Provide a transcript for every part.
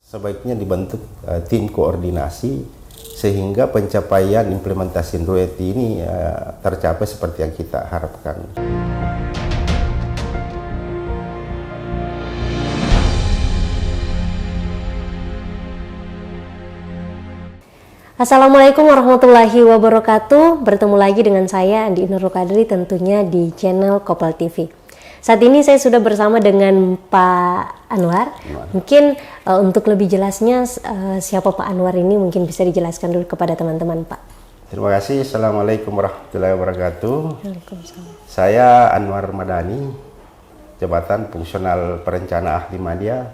Sebaiknya dibentuk tim koordinasi sehingga pencapaian implementasi RUET ini tercapai seperti yang kita harapkan. Assalamualaikum warahmatullahi wabarakatuh. Bertemu lagi dengan saya Andi Nurul Kadri tentunya di channel Kopel TV. Saat ini saya sudah bersama dengan Pak Anwar. Mungkin untuk lebih jelasnya siapa Pak Anwar ini mungkin bisa dijelaskan dulu kepada teman-teman Pak. Terima kasih. Assalamualaikum warahmatullahi wabarakatuh. Waalaikumsalam. Saya Anwar Madani, Jabatan Fungsional Perencana Ahli Madya,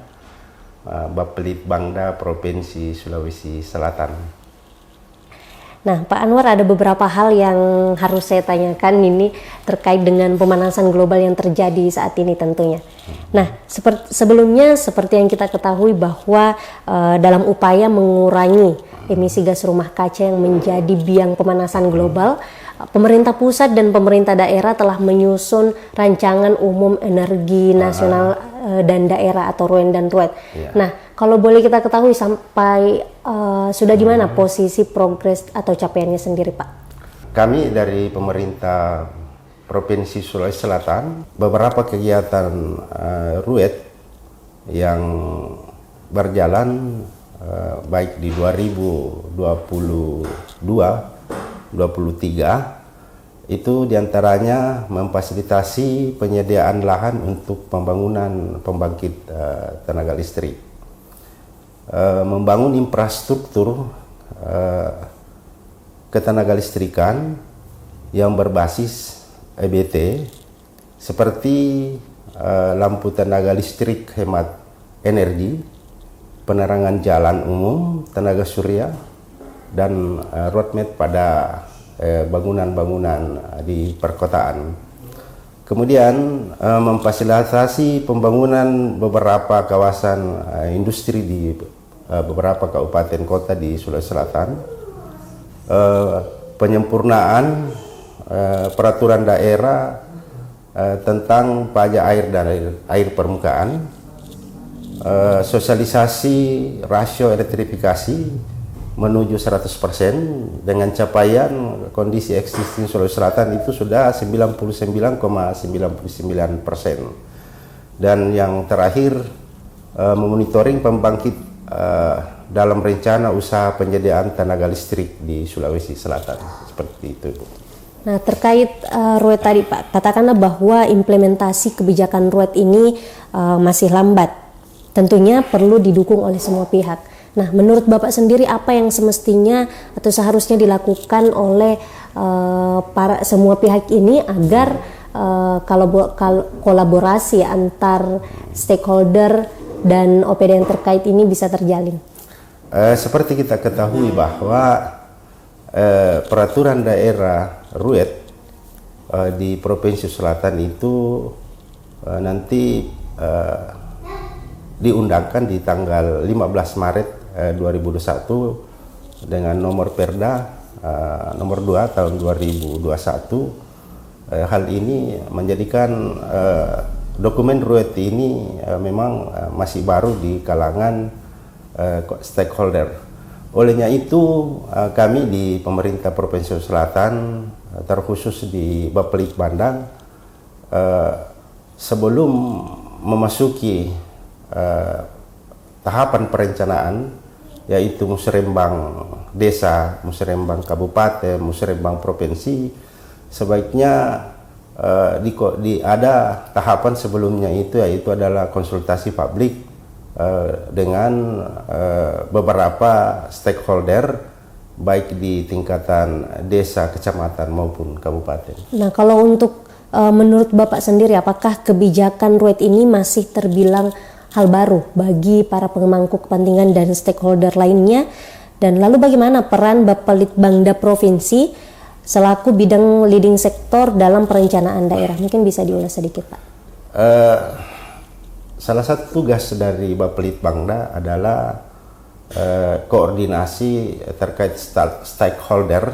Bapelitbangda Provinsi Sulawesi Selatan. Nah, Pak Anwar, ada beberapa hal yang harus saya tanyakan ini terkait dengan pemanasan global yang terjadi saat ini tentunya. Nah, sebelumnya seperti yang kita ketahui bahwa dalam upaya mengurangi emisi gas rumah kaca yang menjadi biang pemanasan global, pemerintah pusat dan pemerintah daerah telah menyusun rancangan umum energi nasional dan daerah atau RUEN dan RUET. Nah, kalau boleh kita ketahui sampai sudah di mana posisi progres atau capaiannya sendiri, Pak? Kami dari pemerintah Provinsi Sulawesi Selatan, beberapa kegiatan RUET yang berjalan baik di 2022-2023 itu diantaranya memfasilitasi penyediaan lahan untuk pembangunan pembangkit tenaga listrik, membangun infrastruktur ketenaga listrikan yang berbasis EBT seperti lampu tenaga listrik hemat energi, penerangan jalan umum, tenaga surya, dan roadmap pada bangunan-bangunan di perkotaan. Kemudian memfasilitasi pembangunan beberapa kawasan industri di beberapa kabupaten kota di Sulawesi Selatan, penyempurnaan peraturan daerah tentang pajak air dan air permukaan, sosialisasi rasio elektrifikasi menuju 100% dengan capaian kondisi existing Sulawesi Selatan itu sudah 99,99%. Dan yang terakhir memonitoring pembangkit dalam rencana usaha penyediaan tenaga listrik di Sulawesi Selatan. Seperti itu, Bu. Nah, terkait RUET tadi, Pak, katakanlah bahwa implementasi kebijakan RUET ini masih lambat. Tentunya perlu didukung oleh semua pihak. Nah, menurut Bapak sendiri apa yang semestinya atau seharusnya dilakukan oleh semua pihak ini agar kolaborasi antar stakeholder dan OPD yang terkait ini bisa terjalin? Seperti kita ketahui bahwa peraturan daerah RUET di Provinsi Selatan itu nanti diundangkan di tanggal 15 Maret 2021 dengan nomor Perda nomor 2 tahun 2021. Hal ini menjadikan dokumen RUET ini memang masih baru di kalangan stakeholder. Olehnya itu kami di pemerintah Provinsi Selatan, terkhusus di Bapelitbangda, sebelum memasuki tahapan perencanaan, yaitu musrembang desa, musrembang kabupaten, musrembang provinsi, sebaiknya ada tahapan sebelumnya itu, yaitu adalah konsultasi publik dengan beberapa stakeholder baik di tingkatan desa, kecamatan maupun kabupaten. Nah, kalau untuk menurut Bapak sendiri, apakah kebijakan RUET ini masih terbilang hal baru bagi para pemangku kepentingan dan stakeholder lainnya? Dan lalu bagaimana peran Bapelitbangda Provinsi selaku bidang leading sektor dalam perencanaan daerah? Mungkin bisa diulas sedikit, Pak. Salah satu tugas dari Bapelitbangda adalah koordinasi terkait stakeholder,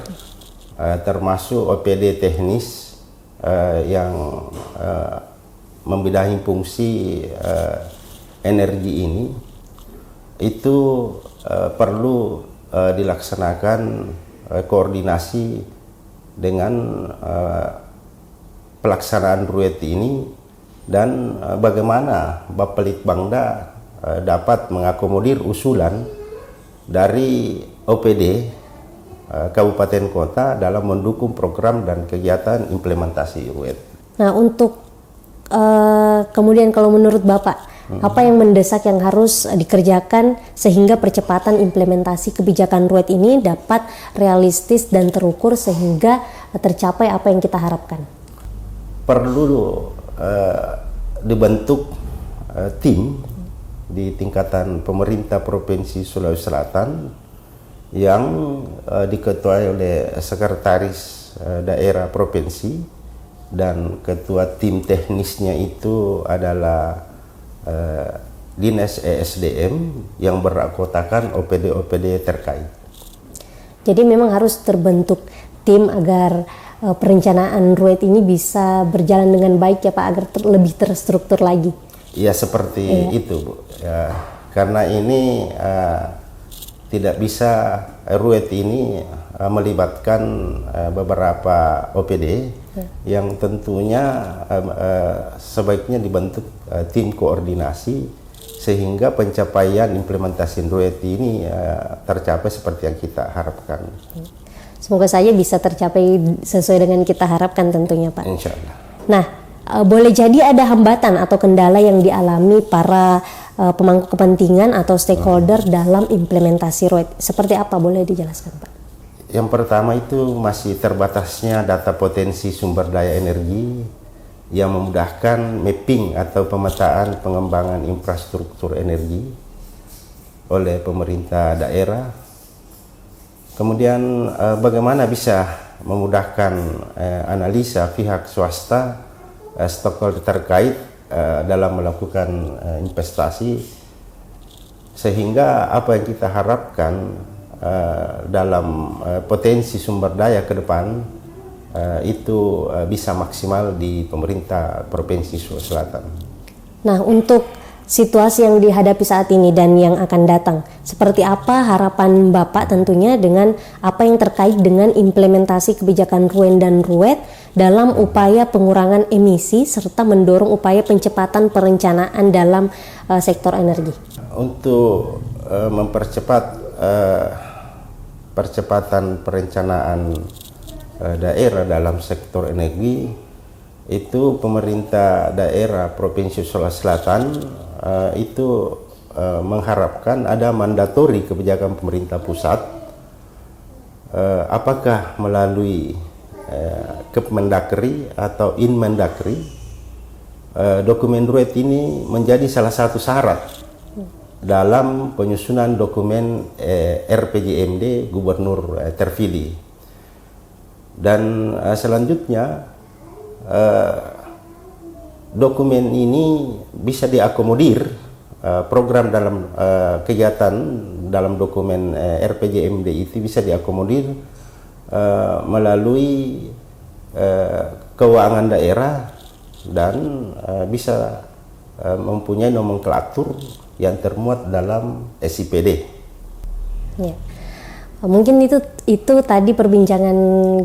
termasuk OPD teknis yang membidangi fungsi energi ini itu perlu dilaksanakan koordinasi dengan pelaksanaan RUET ini, dan bagaimana Bapelitbangda dapat mengakomodir usulan dari OPD kabupaten kota dalam mendukung program dan kegiatan implementasi RUET. Nah, untuk kemudian kalau menurut Bapak, apa yang mendesak yang harus dikerjakan sehingga percepatan implementasi kebijakan RUET ini dapat realistis dan terukur sehingga tercapai apa yang kita harapkan? Perlu dibentuk tim di tingkatan pemerintah Provinsi Sulawesi Selatan yang diketuai oleh sekretaris daerah provinsi, dan ketua tim teknisnya itu adalah Dinas ESDM yang berakotakan OPD-OPD terkait. Jadi memang harus terbentuk tim agar perencanaan RUET ini bisa berjalan dengan baik ya Pak, agar lebih terstruktur lagi. Ya seperti itu Bu. Ya, karena ini tidak bisa RUET ini melibatkan beberapa OPD yang tentunya sebaiknya dibentuk tim koordinasi sehingga pencapaian implementasi RUET ini tercapai seperti yang kita harapkan. Semoga saja bisa tercapai sesuai dengan kita harapkan tentunya Pak. Insya Allah. Nah, boleh jadi ada hambatan atau kendala yang dialami para pemangku kepentingan atau stakeholder dalam implementasi RUET. Seperti apa, boleh dijelaskan Pak? Yang pertama itu masih terbatasnya data potensi sumber daya energi yang memudahkan mapping atau pemetaan pengembangan infrastruktur energi oleh pemerintah daerah. Kemudian bagaimana bisa memudahkan analisa pihak swasta, stakeholder terkait dalam melakukan investasi, sehingga apa yang kita harapkan dalam potensi sumber daya ke depan itu bisa maksimal di pemerintah Provinsi Sulawesi Selatan. Nah, untuk situasi yang dihadapi saat ini dan yang akan datang, seperti apa harapan Bapak tentunya dengan apa yang terkait dengan implementasi kebijakan RUEN dan RUET dalam upaya pengurangan emisi serta mendorong upaya pencepatan perencanaan dalam sektor energi? Untuk mempercepat percepatan perencanaan daerah dalam sektor energi, itu pemerintah daerah Provinsi Sulawesi Selatan itu mengharapkan ada mandatori kebijakan pemerintah pusat, apakah melalui Kemendagri atau Inmendagri. Dokumen RUET ini menjadi salah satu syarat dalam penyusunan dokumen RPJMD gubernur terpilih. Dan selanjutnya dokumen ini bisa diakomodir, program dalam kegiatan dalam dokumen RPJMD itu bisa diakomodir melalui keuangan daerah dan bisa mempunyai nomenklatur yang termuat dalam SIPD. Ya. Mungkin itu tadi perbincangan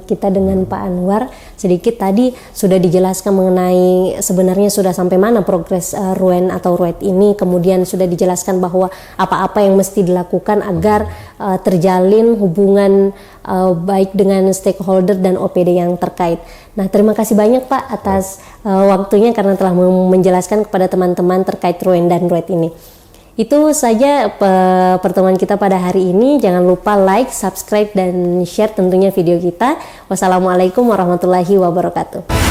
kita dengan Pak Anwar. Sedikit tadi sudah dijelaskan mengenai sebenarnya sudah sampai mana progres RUEN atau RUET ini. Kemudian sudah dijelaskan bahwa apa-apa yang mesti dilakukan agar terjalin hubungan baik dengan stakeholder dan OPD yang terkait. Nah, terima kasih banyak Pak atas waktunya karena telah menjelaskan kepada teman-teman terkait RUEN dan RUET ini. Itu saja pertemuan kita pada hari ini. Jangan lupa like, subscribe, dan share tentunya video kita. Wassalamualaikum warahmatullahi wabarakatuh.